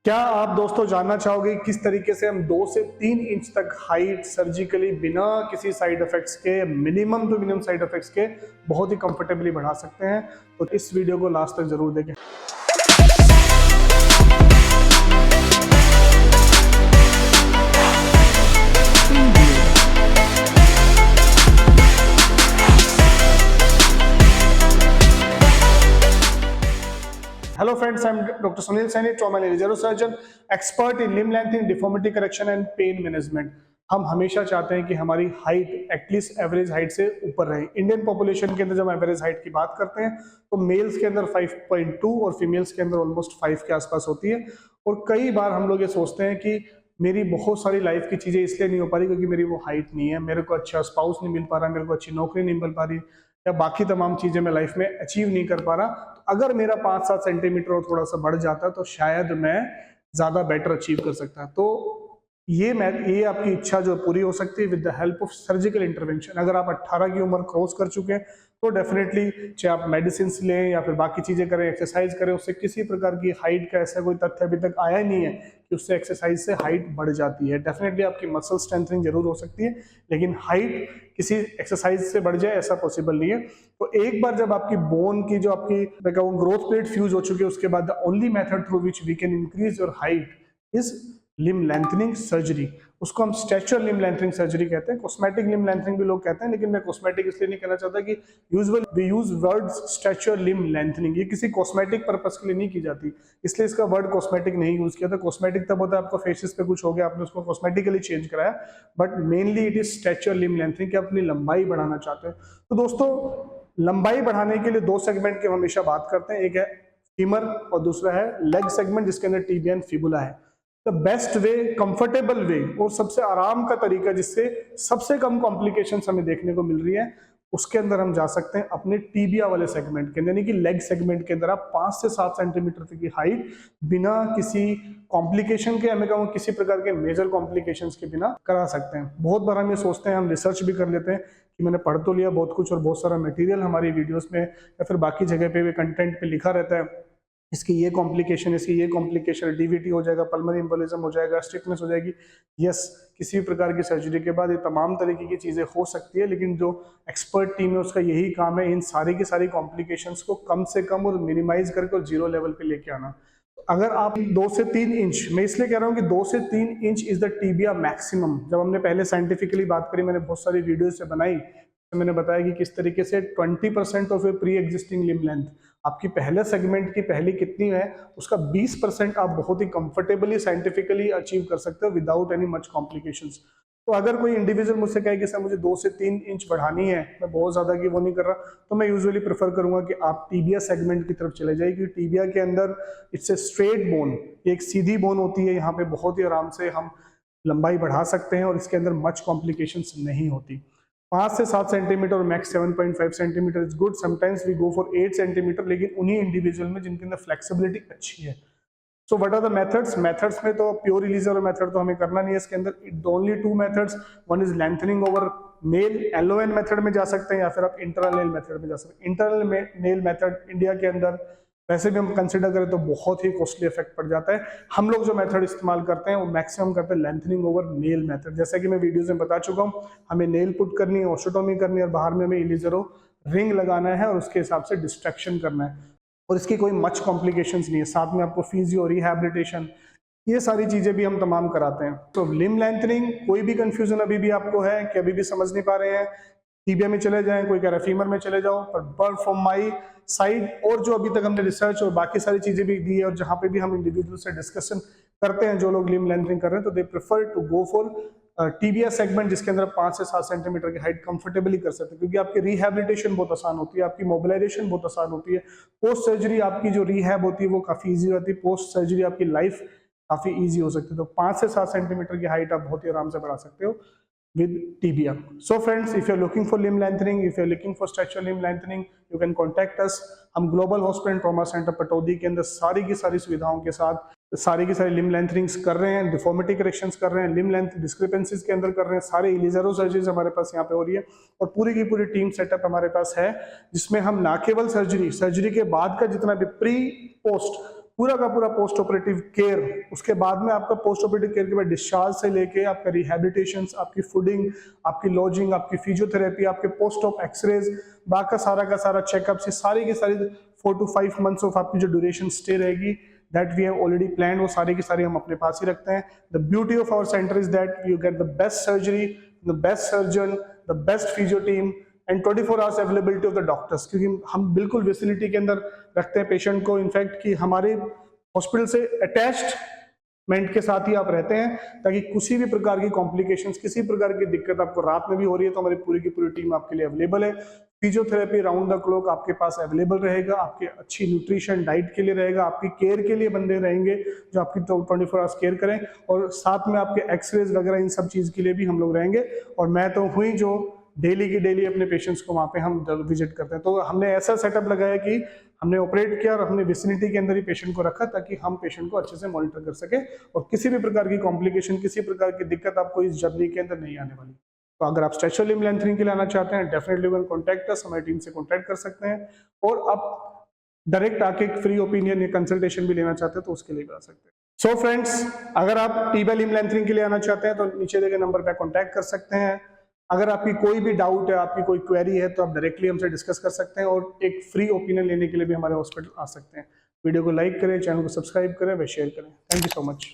क्या आप दोस्तों जानना चाहोगे किस तरीके से हम 2 से 3 इंच तक हाइट सर्जिकली बिना किसी साइड इफेक्ट्स के, minimum to minimum side effects के बहुत ही कंफर्टेबली बढ़ा सकते हैं। तो इस वीडियो को लास्ट तक जरूर देखें। Hello friends, I'm Dr. Sunil Saini, trauma and neurosurgeon, expert in limb lengthening, deformity correction and pain management। हम हमेशा चाहते हैं कि हमारी हाइट एटलीस्ट एवरेज हाइट से ऊपर रहे। इंडियन पॉपुलेशन के अंदर जब एवरेज हाइट की बात करते हैं तो मेल्स के अंदर 5.2 और फीमेल्स के अंदर ऑलमोस्ट 5 के आसपास होती है। और कई बार हम लोग ये सोचते हैं कि मेरी बहुत सारी लाइफ की चीज़ें इसलिए नहीं हो पा रही क्योंकि मेरी वो हाइट नहीं है, मेरे को अच्छा स्पाउस नहीं मिल पा रहा, मेरे को अच्छी नौकरी नहीं मिल पा रही, या बाकी तमाम चीज़ें मैं लाइफ में अचीव नहीं कर पा रहा। तो अगर मेरा 5-7 सेंटीमीटर और थोड़ा सा बढ़ जाता तो शायद मैं ज़्यादा बेटर अचीव कर सकता। तो ये आपकी इच्छा जो पूरी हो सकती है with the help of surgical intervention. अगर आप 18 की उम्र क्रॉस कर चुके हैं तो डेफिनेटली चाहे आप मेडिसिन लें या फिर बाकी चीज़ें करें, एक्सरसाइज करें, उससे किसी प्रकार की हाइट का ऐसा कोई तथ्य अभी तक आया ही नहीं है कि उससे एक्सरसाइज से हाइट बढ़ जाती है। डेफिनेटली आपकी मसल स्ट्रेंथनिंग जरूर हो सकती है, लेकिन हाइट किसी एक्सरसाइज से बढ़ जाए ऐसा पॉसिबल नहीं है। तो एक बार जब आपकी बोन की जो आपकी ग्रोथ प्लेट फ्यूज हो चुकी है, उसके बाद the only method through which we can increase your height is limb lengthening surgery. उसको हम स्ट्रेचर लिम लेंथनिंग सर्जरी कहते हैं, कॉस्मेटिक लिम लेंथनिंग भी लोग कहते हैं, लेकिन मैं कॉस्मेटिक इसलिए नहीं कहना चाहता कि usually we use word stature limb lengthening. ये किसी कॉस्मेटिक पर्पस के लिए नहीं की जाती, इसलिए इसका वर्ड कॉस्मेटिक नहीं यूज किया था। कॉस्मेटिक तब होता है आपका फेसेस पे कुछ हो गया, आपने उसको कॉस्मेटिकली चेंज कराया, but mainly it is stature limb lengthening कि अपनी लंबाई बढ़ाना चाहते हैं। तो दोस्तों, लंबाई बढ़ाने के लिए 2 सेगमेंट की हमेशा बात करते हैं, एक है फीमर और दूसरा है लेग सेगमेंट जिसके अंदर टिबिया एंड फिबुला है। द बेस्ट वे, कंफर्टेबल वे और सबसे आराम का तरीका जिससे सबसे कम कॉम्प्लिकेशंस हमें देखने को मिल रही है, उसके अंदर हम जा सकते हैं अपने टीबिया वाले सेगमेंट के अंदर, यानी कि लेग सेगमेंट के अंदर आप 5 से 7 सेंटीमीटर तक की हाइट बिना किसी कॉम्प्लिकेशन के, हमें कहूँ किसी प्रकार के मेजर कॉम्प्लिकेशंस के बिना करा सकते हैं। बहुत बार हम ये सोचते हैं, हम रिसर्च भी कर लेते हैं कि मैंने पढ़ तो लिया बहुत कुछ और बहुत सारा मटेरियल हमारी वीडियोस में या फिर बाकी जगह पे भी कंटेंट पे लिखा रहता है, इसकी ये कॉम्प्लिकेशन, इसकी ये कॉम्प्लिकेशन, डीवीटी हो जाएगा, पल्मोनरी एम्बोलिज्म हो जाएगा, स्टिफनेस हो जाएगी। यस, किसी भी प्रकार की सर्जरी के बाद ये तमाम तरीके की चीज़ें हो सकती है, लेकिन जो एक्सपर्ट टीम है उसका यही काम है इन सारी की सारी कॉम्प्लिकेशंस को कम से कम और मिनिमाइज करके और 0 लेवल पे लेके आना। अगर आप 2 से 3 इंच, मैं इसलिए कह रहा हूँ कि 2 से 3 inch is the tibia maximum. जब हमने पहले साइंटिफिकली बात करी, मैंने बहुत सारी वीडियो से बनाई, तो मैंने बताया कि किस तरीके से 20% of a pre existing limb length, आपकी पहले सेगमेंट की पहली कितनी है उसका 20% आप बहुत ही कंफर्टेबली साइंटिफिकली अचीव कर सकते हो विदाउट एनी मच कॉम्प्लिकेशंस। तो अगर कोई इंडिविजुअल मुझसे कहे कि सर मुझे 2 से 3 इंच बढ़ानी है, मैं बहुत ज्यादा की वो नहीं कर रहा, तो मैं यूजुअली प्रेफर करूंगा कि आप टीबिया सेगमेंट की तरफ चले जाइए, क्योंकि टीबिया के अंदर इट्स ए स्ट्रेट बोन, एक सीधी बोन होती है, यहाँ पे बहुत ही आराम से हम लंबाई बढ़ा सकते हैं और इसके अंदर मच कॉम्प्लिकेशंस नहीं होती। 5 से 7 सेंटीमीटर और max 7.5 centimetre is good. Sometimes we go for 8 centimetre, लेकिन उन्हीं इंडिविजुअल में जिनके अंदर फ्लेक्सिबिलिटी अच्छी है। So what are the methods? Methods में तो प्योर रिलीजर मेथड तो हमें करना नहीं है इसके अंदर। Only 2 methods, one is lengthening over nail, LON method में जा सकते हैं, या फिर आप इंटरनल नेल मेथड में जा सकते हैं। इंटरनल नेल मेथड इंडिया के अंदर वैसे भी हम कंसिडर करें तो बहुत ही कॉस्टली इफेक्ट पड़ जाता है। हम लोग जो मेथड इस्तेमाल करते हैं वो मैक्सिमम करते हैं लेंथनिंग ओवर नेल मेथड। जैसे कि मैं वीडियोस में बता चुका हूँ, हमें नेल पुट करनी है, ऑस्टोटोमी करनी है, और बाहर में हमें इलिजरो रिंग लगाना है और उसके हिसाब से डिस्ट्रैक्शन करना है, और इसकी कोई मच कॉम्प्लिकेशंस नहीं है। साथ में आपको फिजियो, रिहैबिलिटेशन, ये सारी चीजें भी हम तमाम कराते हैं। तो लिम लेंथनिंग, कोई भी कंफ्यूजन अभी भी आपको है कि अभी भी समझ नहीं पा रहे हैं, टीबिया में चले जाएं, कोई कह रहा है फीमर में चले जाओ, पर फ्रॉम माई साइड और जो अभी तक हमने रिसर्च और बाकी सारी चीजें भी दी है और जहां पे भी हम इंडिविजुअल से डिस्कशन करते हैं, जो लोग लिम लेंथनिंग कर रहे हैं, तो they prefer to go for tibia segment जिसके अंदर 5 से 7 सेंटीमीटर की हाइट कंफर्टेबली कर सकते हैं, क्योंकि आपकी रिहैबिलिटेशन बहुत आसान होती है, आपकी मोबिलाइजेशन बहुत आसान होती है। पोस्ट सर्जरी आपकी जो रिहैब होती है वो काफी ईजी होती है, पोस्ट सर्जरी आपकी लाइफ काफी ईजी हो सकती है। तो 5 से 7 सेंटीमीटर की हाइट आप बहुत ही आराम से बढ़ा सकते हो with tibia. So friends, if you're looking for limb lengthening, if you're looking for structural limb lengthening, you can contact us. हम global hospital and trauma centre Pataudi के अंदर सारी की सारी सुविधाओं के साथ सारी की सारी लिम लेंथनिंग्स कर रहे हैं, डिफॉर्मिटी करेक्शंस कर रहे हैं, लिम लेंथ डिस्क्रिपेंसीज के अंदर कर रहे हैं, सारे इलिजरो सर्जरीज हमारे पास यहाँ पे हो रही है, और पूरी की पूरी टीम सेटअप हमारे पास है, जिसमें हम ना केवल सर्जरी के बाद का जितना भी प्री पोस्ट पूरा का पूरा पोस्ट ऑपरेटिव केयर, उसके बाद में आपका पोस्ट ऑपरेटिव केयर के बाद डिस्चार्ज से लेके आपका रिहैबिलिटेशन, आपकी फूडिंग, आपकी लॉजिंग, आपकी फिजियोथेरेपी, आपके पोस्ट ऑप एक्सरेज, बाकी सारा का सारा चेकअप, से सारी की सारी 4 to 5 मंथ्स ऑफ आपकी जो ड्यूरेशन स्टे रहेगी that we have already plan, वो सारी की सारी हम अपने पास ही रखते हैं। The beauty of our centre is that you get the best surgery, the best surgeon, the best physio team and 24 hours availability of the doctors, क्योंकि हम बिल्कुल विसिनिटी के अंदर रखते हैं पेशेंट को। इनफैक्ट कि हमारे हॉस्पिटल से अटैचमेंट के साथ ही आप रहते हैं, ताकि किसी भी प्रकार की कॉम्प्लिकेशंस, किसी प्रकार की दिक्कत आपको रात में भी हो रही है तो हमारी पूरी की पूरी टीम आपके लिए अवेलेबल है। फिजियोथेरेपी राउंड द क्लॉक आपके पास अवेलेबल रहेगा, आपके अच्छी न्यूट्रिशन डाइट के लिए रहेगा, आपकी केयर के लिए बंदे रहेंगे जो आपकी 24 आवर्स केयर करें, और साथ में आपके एक्सरेज वगैरह इन सब चीज़ के लिए भी हम लोग रहेंगे। और मैं तो हुई जो डेली की डेली अपने पेशेंट्स को वहाँ पे हम विजिट करते हैं, तो हमने ऐसा सेटअप लगाया कि हमने ऑपरेट किया और हमने विसिनिटी के अंदर ही पेशेंट को रखा, ताकि हम पेशेंट को अच्छे से मॉनिटर कर सके और किसी भी प्रकार की कॉम्प्लिकेशन, किसी प्रकार की दिक्कत आपको इस जर्नी के अंदर नहीं आने वाली। तो अगर आप स्ट्रेचर लिम्ब लेंथनिंग के लिए आना चाहते हैं, डेफिनेटली वन कॉन्टैक्ट अस, हमारी टीम से कॉन्टैक्ट कर सकते हैं। और आप डायरेक्ट आके फ्री ओपिनियन या कंसल्टेशन भी लेना चाहते हैं तो उसके लिए भी आ सकते हैं। सो फ्रेंड्स, अगर आप टीबा लिम्ब लेंथनिंग के लिए आना चाहते हैं तो नीचे दिए गए नंबर पर कॉन्टैक्ट कर सकते हैं। अगर आपकी कोई भी डाउट है, आपकी कोई क्वेरी है, तो आप डायरेक्टली हमसे डिस्कस कर सकते हैं और एक फ्री ओपिनियन लेने के लिए भी हमारे हॉस्पिटल आ सकते हैं। वीडियो को लाइक करें, चैनल को सब्सक्राइब करें व शेयर करें। Thank you so much.